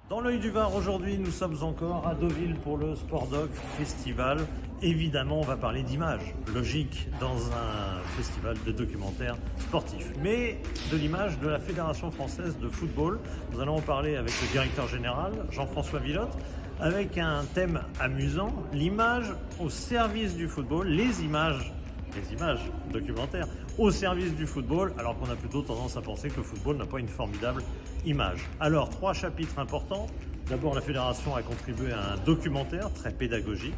Dans l'œil du Var, aujourd'hui, nous sommes encore à Deauville pour le Sportdoc Festival. Évidemment, on va parler d'images, logique, dans un festival de documentaires sportifs. Mais de l'image de la Fédération française de football. Nous allons en parler avec le directeur général, Jean-François Villotte, avec un thème amusant, l'image au service du football, les images documentaires au service du football, alors qu'on a plutôt tendance à penser que le football n'a pas une formidable image. Alors, 3 chapitres importants. D'abord, la fédération a contribué à un documentaire très pédagogique.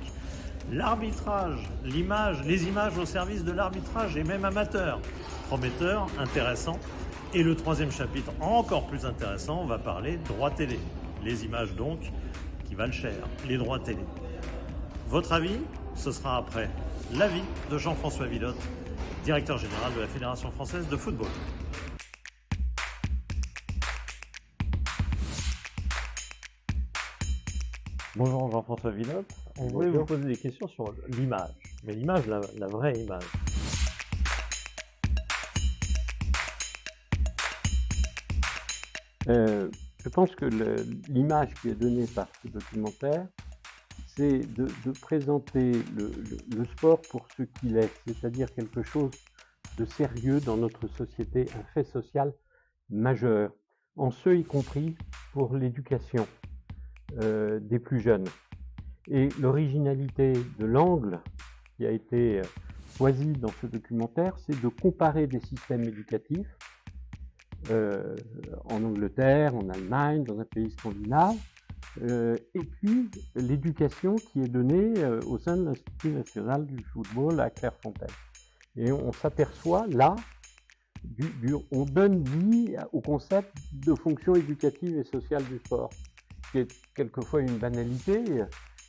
L'arbitrage, l'image, les images au service de l'arbitrage et même amateur. Prometteur, intéressant. Et le 3e chapitre, encore plus intéressant, on va parler droit télé. Les images donc qui valent cher, les droits télé. Votre avis, ce sera après l'avis de Jean-François Villotte, directeur général de la Fédération française de football. Bonjour Jean-François Villotte, on voulait vous poser des questions sur l'image, mais l'image, la vraie image. Je pense que l'image qui est donnée par ce documentaire, c'est de présenter le sport pour ce qu'il est, c'est-à-dire quelque chose de sérieux dans notre société, un fait social majeur, en ce y compris pour l'éducation des plus jeunes. Et l'originalité de l'angle qui a été choisi dans ce documentaire, c'est de comparer des systèmes éducatifs en Angleterre, en Allemagne, dans un pays scandinave, et puis l'éducation qui est donnée au sein de l'Institut national du football à Clairefontaine. Et on s'aperçoit là, on donne vie au concept de fonction éducative et sociale du sport, qui est quelquefois une banalité,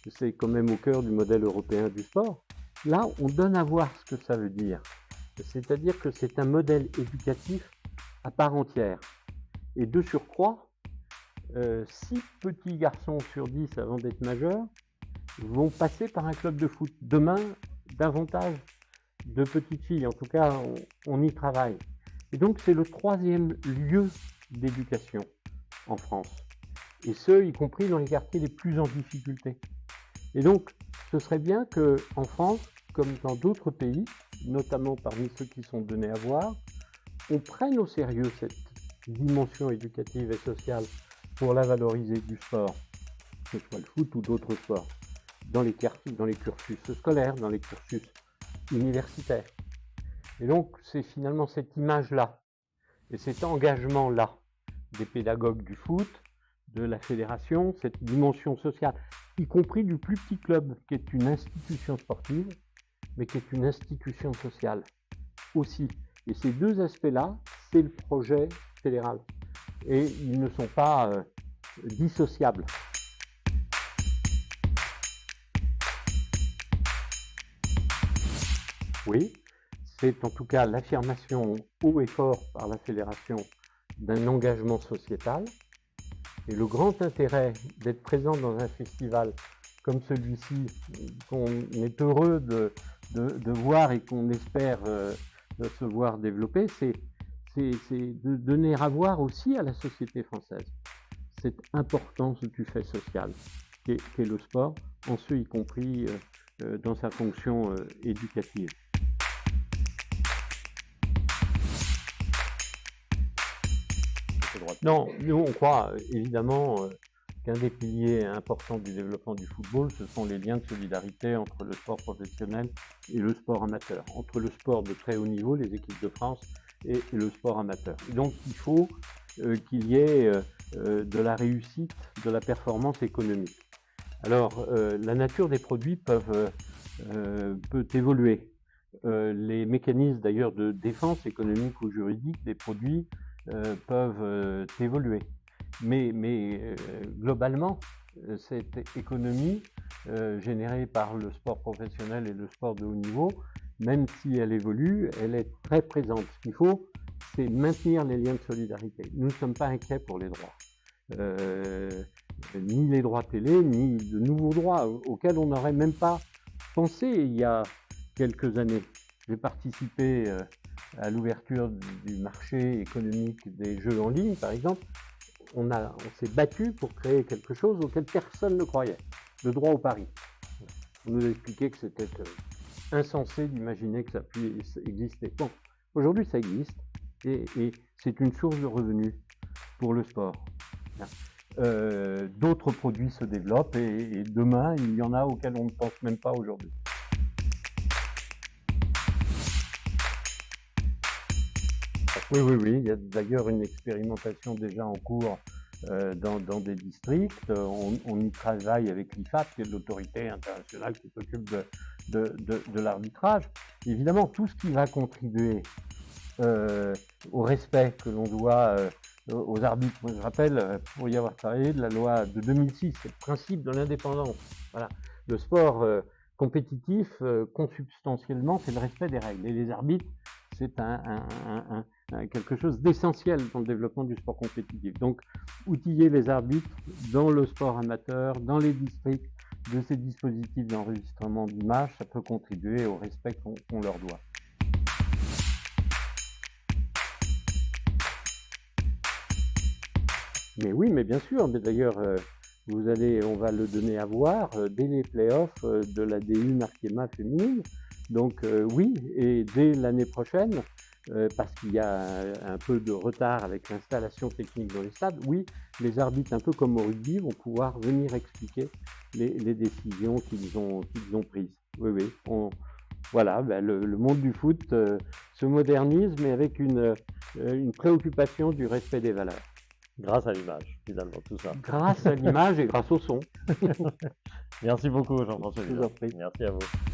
c'est quand même au cœur du modèle européen du sport. Là, on donne à voir ce que ça veut dire. C'est-à-dire que c'est un modèle éducatif à part entière. Et de surcroît, 6 petits garçons sur 10 avant d'être majeurs vont passer par un club de foot. Demain, davantage de petites filles. En tout cas, on y travaille. Et donc, c'est le 3e lieu d'éducation en France. Et ce, y compris dans les quartiers les plus en difficulté. Et donc, ce serait bien qu'en France, comme dans d'autres pays, notamment parmi ceux qui sont donnés à voir, on prenne au sérieux cette dimension éducative et sociale pour la valoriser du sport, que ce soit le foot ou d'autres sports, dans les cursus scolaires, dans les cursus universitaires. Et donc, c'est finalement cette image-là et cet engagement-là des pédagogues du foot, de la fédération, cette dimension sociale, y compris du plus petit club, qui est une institution sportive, mais qui est une institution sociale aussi. Et ces 2 aspects-là, c'est le projet fédéral. Et ils ne sont pas dissociables. Oui, c'est en tout cas l'affirmation haut et fort par la fédération d'un engagement sociétal. Et le grand intérêt d'être présent dans un festival comme celui-ci, qu'on est heureux de voir et qu'on espère se voir développer, c'est de donner à voir aussi à la société française cette importance du fait social qu'est le sport, en ce y compris dans sa fonction éducative. Non, nous on croit évidemment qu'un des piliers importants du développement du football, ce sont les liens de solidarité entre le sport professionnel et le sport amateur, entre le sport de très haut niveau, les équipes de France, et le sport amateur. Et donc il faut qu'il y ait de la réussite, de la performance économique. Alors la nature des produits peut évoluer. Les mécanismes d'ailleurs de défense économique ou juridique des produits peuvent évoluer. Mais globalement, cette économie générée par le sport professionnel et le sport de haut niveau, même si elle évolue, elle est très présente. Ce qu'il faut, c'est maintenir les liens de solidarité. Nous ne sommes pas inquiets pour les droits. Ni les droits télé, ni de nouveaux droits auxquels on n'aurait même pas pensé il y a quelques années. J'ai participé à l'ouverture du marché économique des jeux en ligne, par exemple. on s'est battu pour créer quelque chose auquel personne ne croyait, le droit au pari. On nous a expliqué que c'était insensé d'imaginer que ça puisse exister. Bon, aujourd'hui ça existe et c'est une source de revenus pour le sport. D'autres produits se développent et demain il y en a auxquels on ne pense même pas aujourd'hui. Oui, il y a d'ailleurs une expérimentation déjà en cours dans des districts. On y travaille avec l'IFAT, qui est l'autorité internationale qui s'occupe de l'arbitrage. Évidemment, tout ce qui va contribuer au respect que l'on doit aux arbitres. Moi, je rappelle, pour y avoir travaillé, de la loi de 2006, c'est le principe de l'indépendance. Voilà. Le sport compétitif, consubstantiellement, c'est le respect des règles. Et les arbitres, c'est quelque chose d'essentiel dans le développement du sport compétitif. Donc, outiller les arbitres dans le sport amateur, dans les districts, de ces dispositifs d'enregistrement d'images, ça peut contribuer au respect qu'on leur doit. Mais oui, mais bien sûr, mais d'ailleurs, on va le donner à voir dès les playoffs de la D1 Arkema féminine. Donc oui, et dès l'année prochaine, parce qu'il y a un peu de retard avec l'installation technique dans les stades, oui, les arbitres, un peu comme au rugby, vont pouvoir venir expliquer les décisions qu'ils ont prises. Oui, voilà, ben le monde du foot se modernise, mais avec une préoccupation du respect des valeurs. Grâce à l'image, finalement, tout ça. Grâce à l'image et grâce au son. Merci beaucoup, Jean-François. Je vous en prie. Merci à vous.